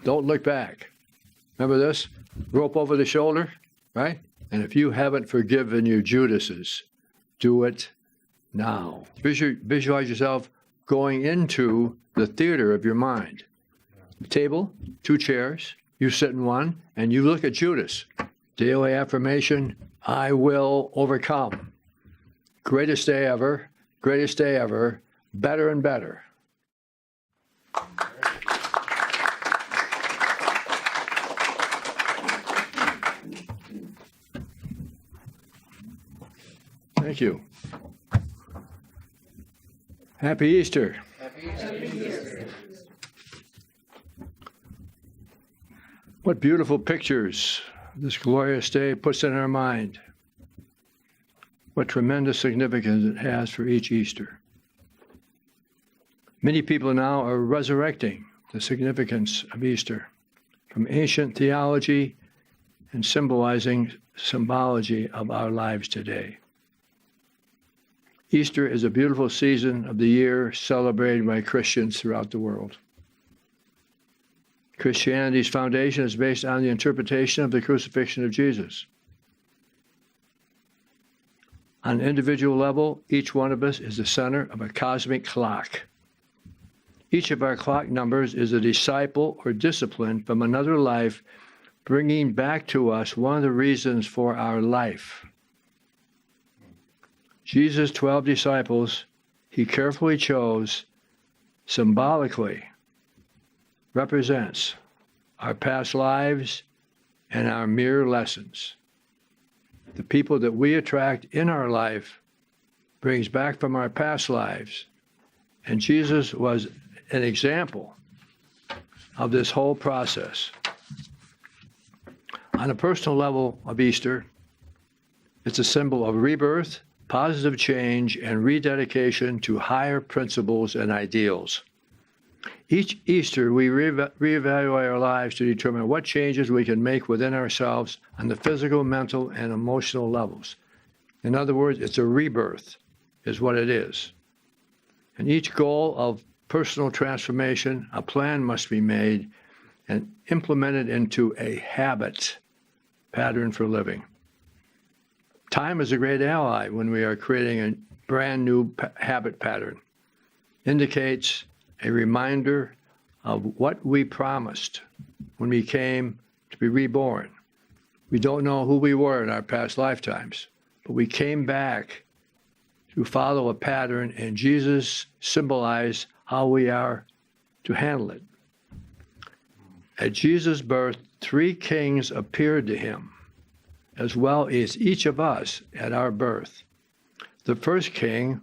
Don't look back. Remember this? Rope over the shoulder, right? And if you haven't forgiven your Judases, do it now. Visualize yourself going into the theater of your mind. Table, 2 chairs, you sit in one, and you look at Judas. Daily affirmation, I will overcome. Greatest day ever, better and better. Thank you. Happy Easter. Happy Easter. What beautiful pictures this glorious day puts in our mind. What tremendous significance it has for each Easter. Many people now are resurrecting the significance of Easter from ancient theology and symbology of our lives today. Easter is a beautiful season of the year celebrated by Christians throughout the world. Christianity's foundation is based on the interpretation of the crucifixion of Jesus. On an individual level, each one of us is the center of a cosmic clock. Each of our clock numbers is a disciple or discipline from another life, bringing back to us one of the reasons for our life. Jesus' 12 disciples, he carefully chose, symbolically represents our past lives and our mere lessons. The people that we attract in our life brings back from our past lives. And Jesus was an example of this whole process. On a personal level of Easter, it's a symbol of rebirth, positive change, and rededication to higher principles and ideals. Each Easter, we reevaluate our lives to determine what changes we can make within ourselves on the physical, mental, and emotional levels. In other words, it's a rebirth, is what it is. And each goal of personal transformation, a plan must be made and implemented into a habit pattern for living. Time is a great ally when we are creating a brand new habit pattern. Indicates a reminder of what we promised when we came to be reborn. We don't know who we were in our past lifetimes, but we came back to follow a pattern, and Jesus symbolized how we are to handle it. At Jesus' birth, 3 kings appeared to him, as well as each of us at our birth. The first king,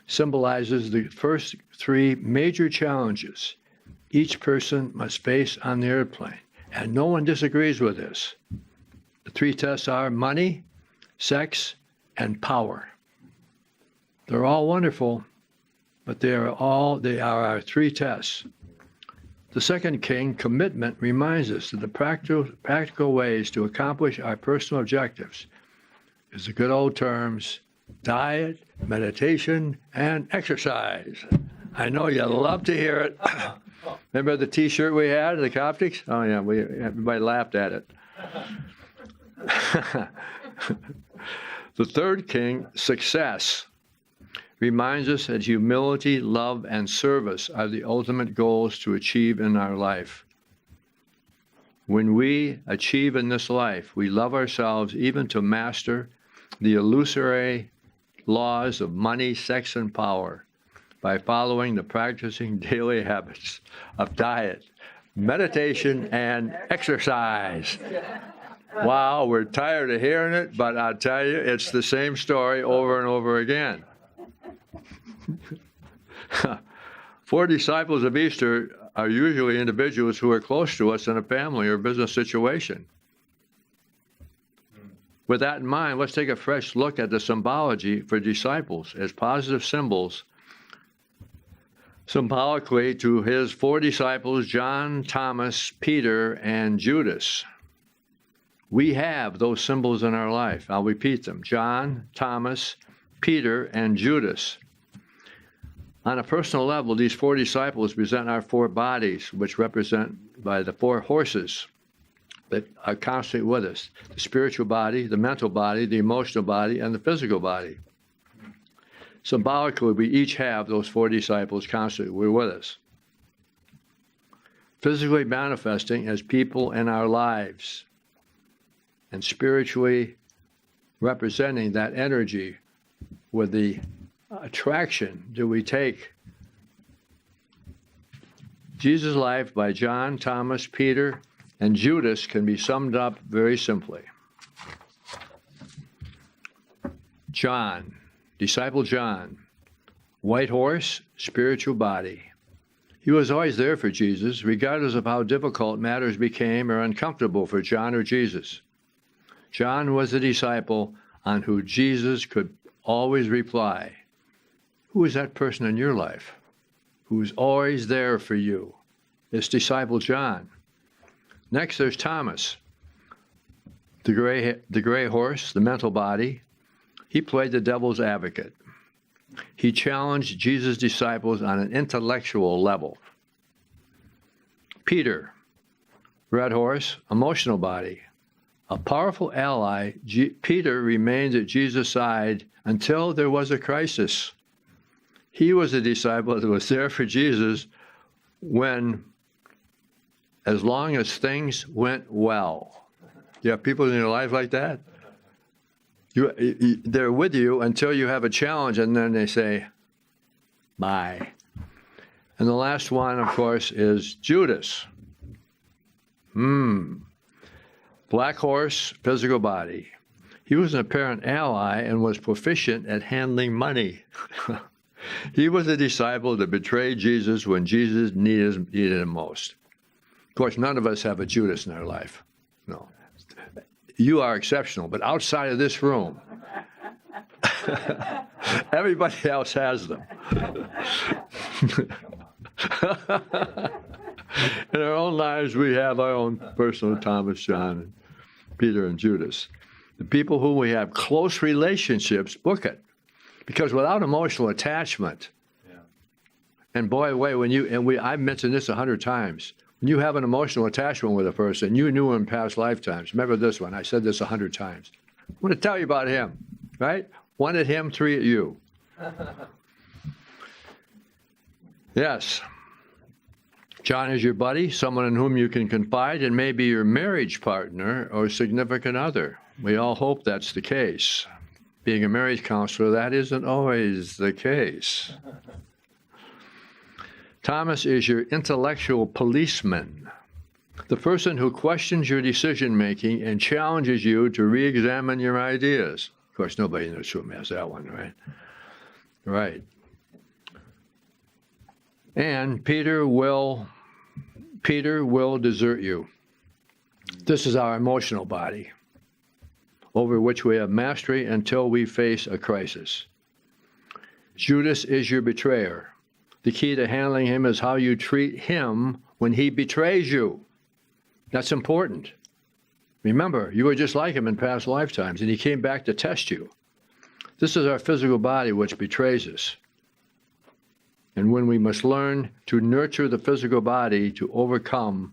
symbolizes the first 3 major challenges each person must face on the airplane, and no one disagrees with this. The 3 tests are money, sex, and power. They're all wonderful, but they are our 3 tests. The second king, commitment, reminds us that the practical ways to accomplish our personal objectives is the good old terms, diet, meditation, and exercise. I know you love to hear it. Remember the T-shirt we had, the Coptics? Oh yeah, everybody laughed at it. The third king, success, reminds us that humility, love, and service are the ultimate goals to achieve in our life. When we achieve in this life, we love ourselves even to master the illusory laws of money, sex, and power by following the practicing daily habits of diet, meditation, and exercise. Wow, we're tired of hearing it, but I'll tell you, it's the same story over and over again. 4 disciples of Easter are usually individuals who are close to us in a family or business situation. With that in mind, let's take a fresh look at the symbology for disciples as positive symbols, symbolically to his 4 disciples, John, Thomas, Peter, and Judas. We have those symbols in our life. I'll repeat them. John, Thomas, Peter, and Judas. On a personal level, these four disciples present our four bodies, which represent by the four horses that are constantly with us: the spiritual body, the mental body, the emotional body, and the physical body. Symbolically, we each have those four disciples constantly. We're with us. Physically manifesting as people in our lives, and spiritually representing that energy with the attraction do we take. Jesus' life by John, Thomas, Peter, and Judas can be summed up very simply. John, disciple John, white horse, spiritual body. He was always there for Jesus, regardless of how difficult matters became or uncomfortable for John or Jesus. John was the disciple on who Jesus could always reply. Who is that person in your life who's always there for you? It's disciple John. Next, there's Thomas, the gray horse, the mental body. He played the devil's advocate. He challenged Jesus' disciples on an intellectual level. Peter, red horse, emotional body. A powerful ally, Peter remained at Jesus' side until there was a crisis. He was a disciple that was there for Jesus as long as things went well. You have people in your life like that? They're with you until you have a challenge, and then they say, bye. And the last one, of course, is Judas. Black horse, physical body. He was an apparent ally and was proficient at handling money. He was a disciple that betrayed Jesus when Jesus needed him most. Of course, none of us have a Judas in our life. No. You are exceptional, but outside of this room, everybody else has them. In our own lives, we have our own personal Thomas, John, and Peter, and Judas. The people who we have close relationships, book it. Because without emotional attachment, and boy, I've mentioned this 100 times, when you have an emotional attachment with a person, you knew him in past lifetimes. Remember this one, I said this 100 times. I want to tell you about him, right? 1 at him, 3 at you. Yes. John is your buddy, someone in whom you can confide, and maybe your marriage partner or significant other. We all hope that's the case. Being a marriage counselor, that isn't always the case. Thomas is your intellectual policeman, the person who questions your decision-making and challenges you to re-examine your ideas. Of course, nobody in this room has that one, right? Right. And Peter will desert you. This is our emotional body, over which we have mastery until we face a crisis. Judas is your betrayer. The key to handling him is how you treat him when he betrays you. That's important. Remember, you were just like him in past lifetimes, and he came back to test you. This is our physical body which betrays us. And when we must learn to nurture the physical body to overcome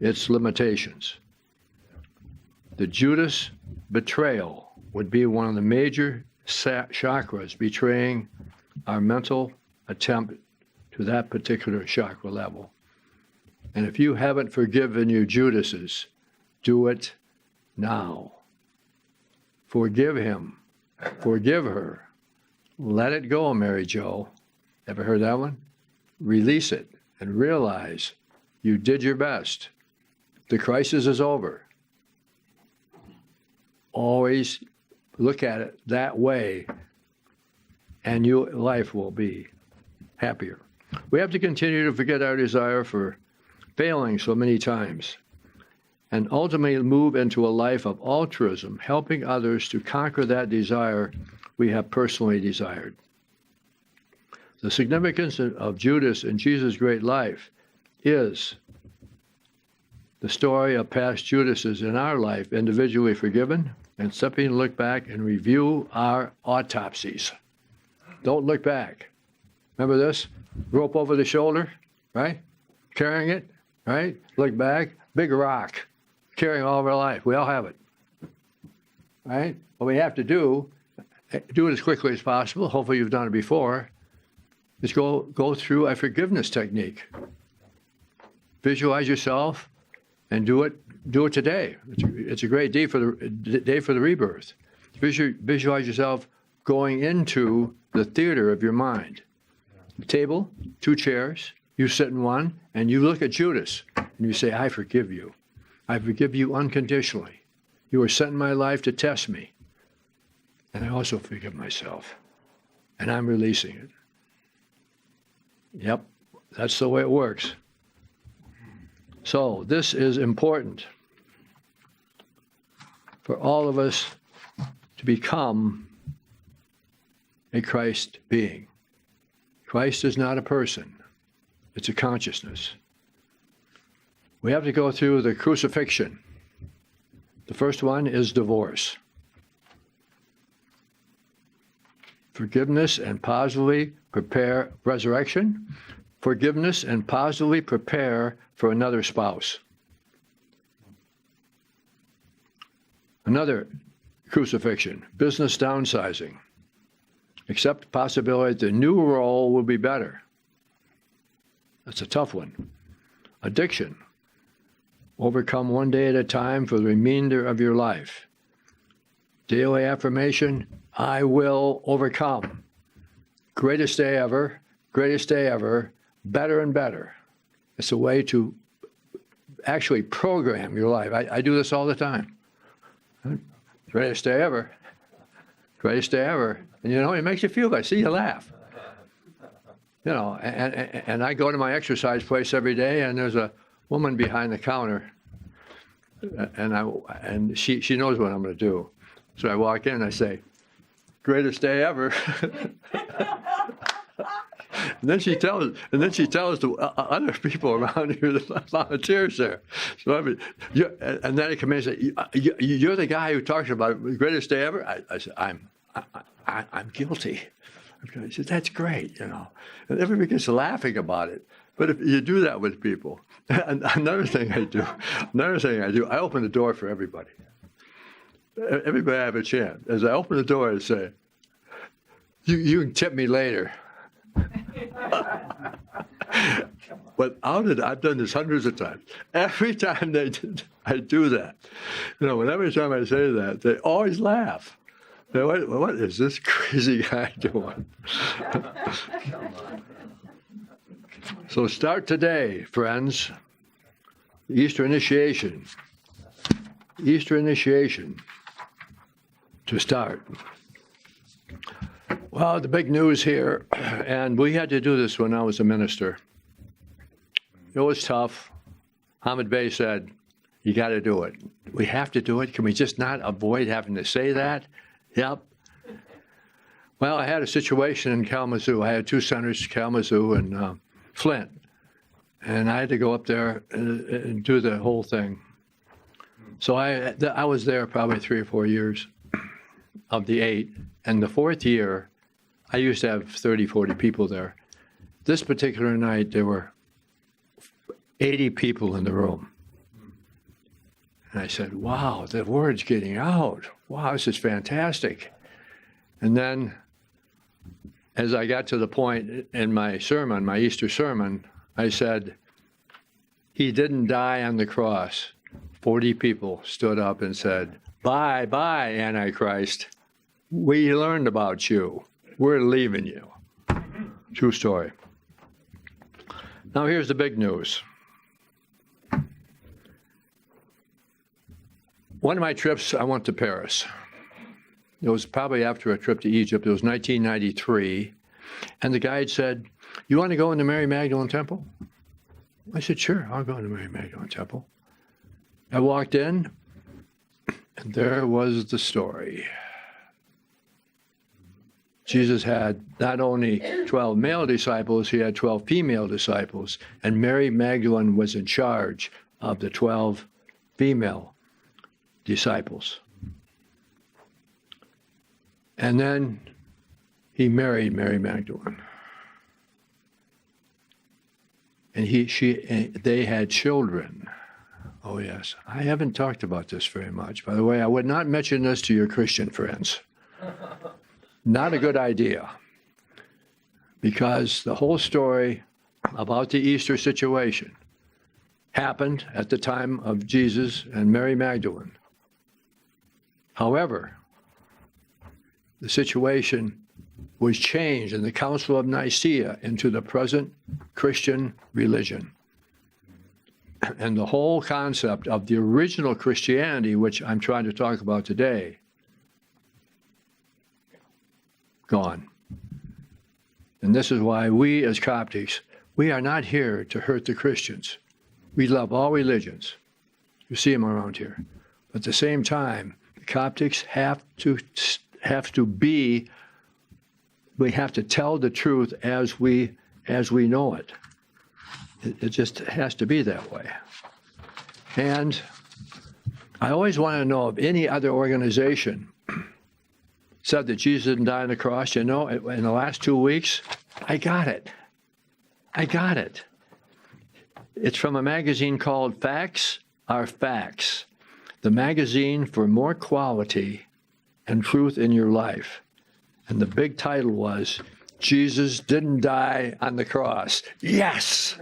its limitations. The Judas betrayal would be one of the major chakras betraying our mental attempt to that particular chakra level. And if you haven't forgiven your Judases, do it now. Forgive him. Forgive her. Let it go, Mary Jo. Ever heard that one? Release it and realize you did your best. The crisis is over. Always look at it that way, and your life will be happier. We have to continue to forget our desire for failing so many times and ultimately move into a life of altruism, helping others to conquer that desire we have personally desired. The significance of Judas in Jesus' great life is the story of past Judases in our life, individually forgiven, and stepping to look back and review our autopsies. Don't look back. Remember this? Rope over the shoulder, right? Carrying it, right? Look back, big rock, carrying all of our life. We all have it, right? What we have to do it as quickly as possible. Hopefully you've done it before. Is go through a forgiveness technique. Visualize yourself and do it today. It's a great day for the rebirth. Visualize yourself going into the theater of your mind. A table, 2 chairs, you sit in one, and you look at Judas, and you say, I forgive you. I forgive you unconditionally. You were sent in my life to test me. And I also forgive myself. And I'm releasing it. Yep, that's the way it works. So this is important for all of us to become a Christ being. Christ is not a person. It's a consciousness. We have to go through the crucifixion. The first one is divorce. Forgiveness and positively prepare resurrection. Forgiveness and positively prepare for another spouse. Another crucifixion, business downsizing. Accept the possibility that the new role will be better. That's a tough one. Addiction. Overcome one day at a time for the remainder of your life. Daily affirmation, I will overcome. Greatest day ever, better and better. It's a way to actually program your life. I do this all the time. Greatest day ever. And you know, it makes you feel good. See, you laugh. You know, and I go to my exercise place every day, and there's a woman behind the counter, and she knows what I'm going to do. So I walk in and I say, greatest day ever. And then she tells the other people around here, the volunteers there. So and then they come in and say, "You're the guy who talks about the greatest day ever." I said, "I'm guilty." I said, "That's great, you know." And everybody gets laughing about it. But if you do that with people, and another thing I do, I open the door for everybody. Everybody have a chance. As I open the door, I say, "You can tip me later." I've done this hundreds of times. Every time I do that, you know, every time I say that, they always laugh. They, what is this crazy guy doing? So start today, friends. Easter initiation. To start. Well, the big news here, and we had to do this when I was a minister. It was tough. Hamid Bey said, you got to do it. We have to do it. Can we just not avoid having to say that? Yep. Well, I had a situation in Kalamazoo. I had 2 centers, Kalamazoo and Flint. And I had to go up there and do the whole thing. So I was there probably 3 or 4 years of the 8. And the 4th year, I used to have 30, 40 people there. This particular night, there were 80 people in the room. And I said, wow, the word's getting out. Wow, this is fantastic. And then as I got to the point in my sermon, my Easter sermon, I said, he didn't die on the cross. 40 people stood up and said, bye, bye, Antichrist. We learned about you. We're leaving you. True story. Now here's the big news. One of my trips, I went to Paris. It was probably after a trip to Egypt. It was 1993. And the guide said, you want to go in the Mary Magdalene Temple? I said, sure, I'll go in the Mary Magdalene Temple. I walked in, and there was the story. Jesus had not only 12 male disciples, he had 12 female disciples, and Mary Magdalene was in charge of the 12 female disciples. And then he married Mary Magdalene. and they had children. Oh, yes. I haven't talked about this very much. By the way, I would not mention this to your Christian friends. Not a good idea. Because the whole story about the Easter situation happened at the time of Jesus and Mary Magdalene. However, the situation was changed in the Council of Nicaea into the present Christian religion. And the whole concept of the original Christianity, which I'm trying to talk about today, gone. And this is why we as Coptics, we are not here to hurt the Christians. We love all religions. You see them around here. But at the same time, the Coptics have to be, we have to tell the truth as we know it. It just has to be that way. And I always want to know if any other organization said that Jesus didn't die on the cross. You know, in the last 2 weeks, I got it. It's from a magazine called Facts Are Facts, the magazine for more quality and truth in your life. And the big title was, Jesus didn't die on the cross. Yes!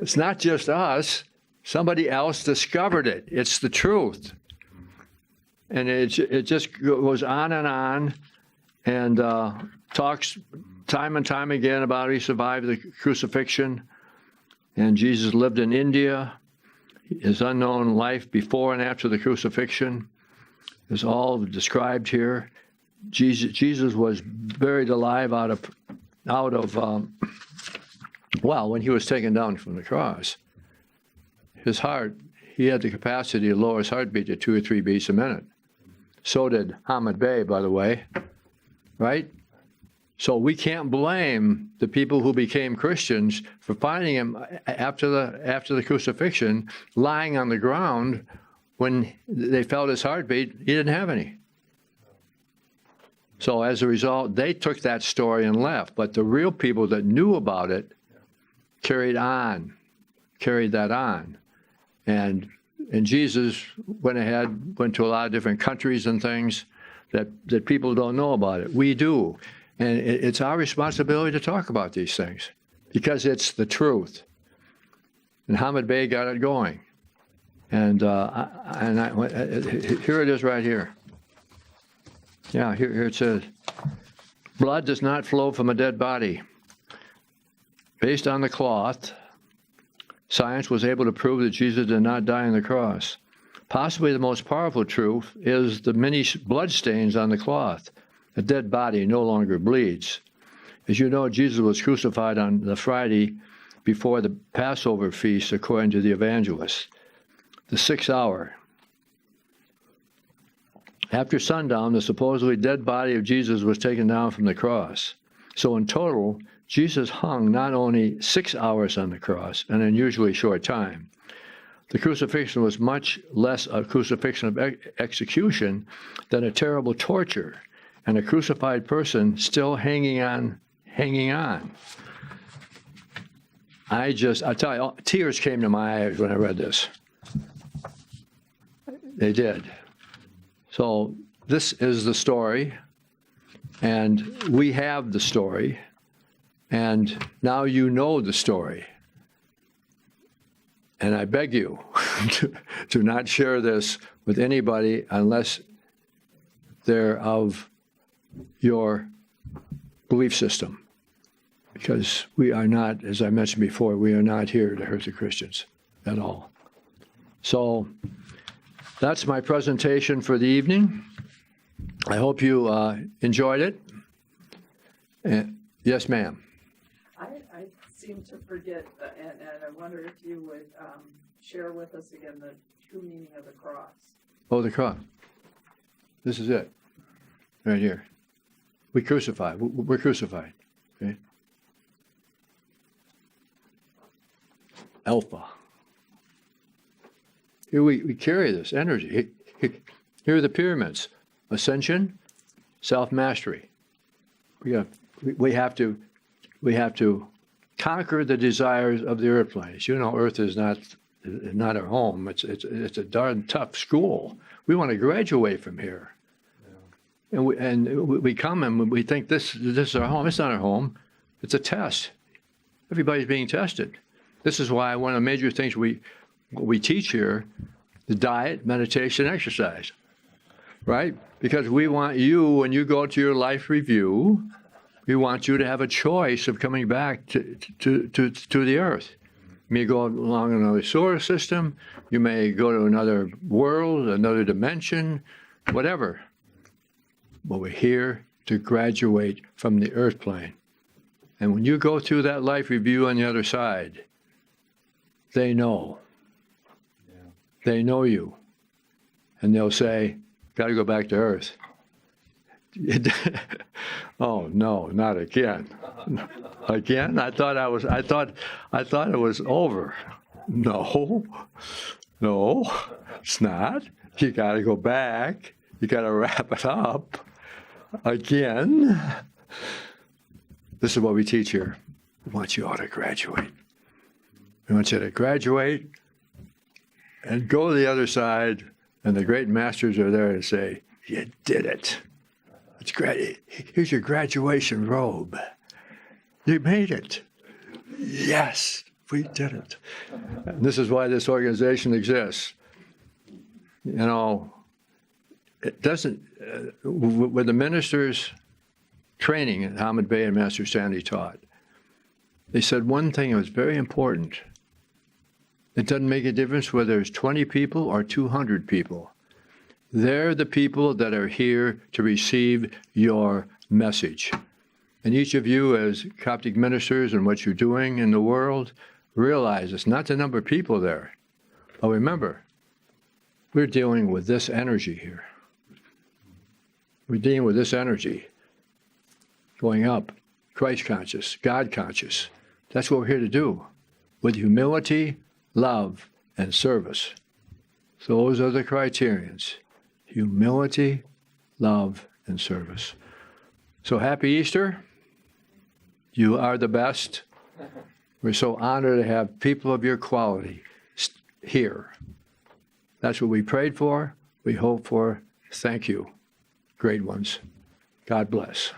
It's not just us. Somebody else discovered it. It's the truth. And it just goes on and talks time and time again about how he survived the crucifixion. And Jesus lived in India. His unknown life before and after the crucifixion is all described here. Jesus was buried alive out of when he was taken down from the cross. His heart, he had the capacity to lower his heartbeat to 2 or 3 beats a minute. So did Hamid Bey, by the way, right? So we can't blame the people who became Christians for finding him after the crucifixion lying on the ground when they felt his heartbeat. He didn't have any. So as a result, they took that story and left. But the real people that knew about it carried that on. And Jesus went to a lot of different countries and things that people don't know about it. We do. And it's our responsibility to talk about these things because it's the truth. And Hamid Bey got it going. And here it is right here. Yeah, here it says, blood does not flow from a dead body. Based on the cloth, science was able to prove that Jesus did not die on the cross. Possibly the most powerful truth is the many blood stains on the cloth. A dead body no longer bleeds. As you know, Jesus was crucified on the Friday before the Passover feast, according to the evangelists, the 6th hour. After sundown, the supposedly dead body of Jesus was taken down from the cross. So in total, Jesus hung not only 6 hours on the cross, an unusually short time. The crucifixion was much less a crucifixion of execution than a terrible torture, and a crucified person still hanging on. I tell you, tears came to my eyes when I read this. They did. So this is the story, and we have the story, and now you know the story. And I beg you to not share this with anybody unless they're of your belief system. Because we are not, as I mentioned before, we are not here to hurt the Christians at all. So that's my presentation for the evening. I hope you enjoyed it. Yes, ma'am. I seem to forget, and I wonder if you would share with us again the true meaning of the cross. Oh, the cross. This is it, right here. We crucify. We're crucified. Okay. Alpha. Here we carry this energy. Here are the pyramids: ascension, self-mastery. We have to conquer the desires of the earth planes. You know, Earth is not our home. It's a darn tough school. We want to graduate from here. And we come and we think this is our home. It's not our home. It's a test. Everybody's being tested. This is why one of the major things we teach here, the diet, meditation, exercise, right? Because we want you, when you go to your life review, we want you to have a choice of coming back to the earth. You may go along another solar system. You may go to another world, another dimension, whatever. But we're here to graduate from the earth plane. And when you go through that life review on the other side, they know. Yeah. They know you. And they'll say, got to go back to earth. Oh no, not again. Again? I thought it was over. No, it's not. You got to go back. You got to wrap it up again. This is what we teach here. We want you all to graduate. We want you to graduate and go to the other side, and the great masters are there to say, you did it. It's great. Here's your graduation robe. You made it. Yes, we did it. And this is why this organization exists. You know, it doesn't, with the ministers' training that Hamid Bey and Master Sandy taught, they said one thing that was very important. It doesn't make a difference whether it's 20 people or 200 people. They're the people that are here to receive your message. And each of you as Coptic ministers and what you're doing in the world, realize it's not the number of people there. But remember, we're dealing with this energy here. We're dealing with this energy going up, Christ conscious, God conscious. That's what we're here to do, with humility, love, and service. So those are the criterions. Humility, love, and service. So happy Easter. You are the best. We're so honored to have people of your quality here. That's what we prayed for, we hope for. Thank you, great ones. God bless.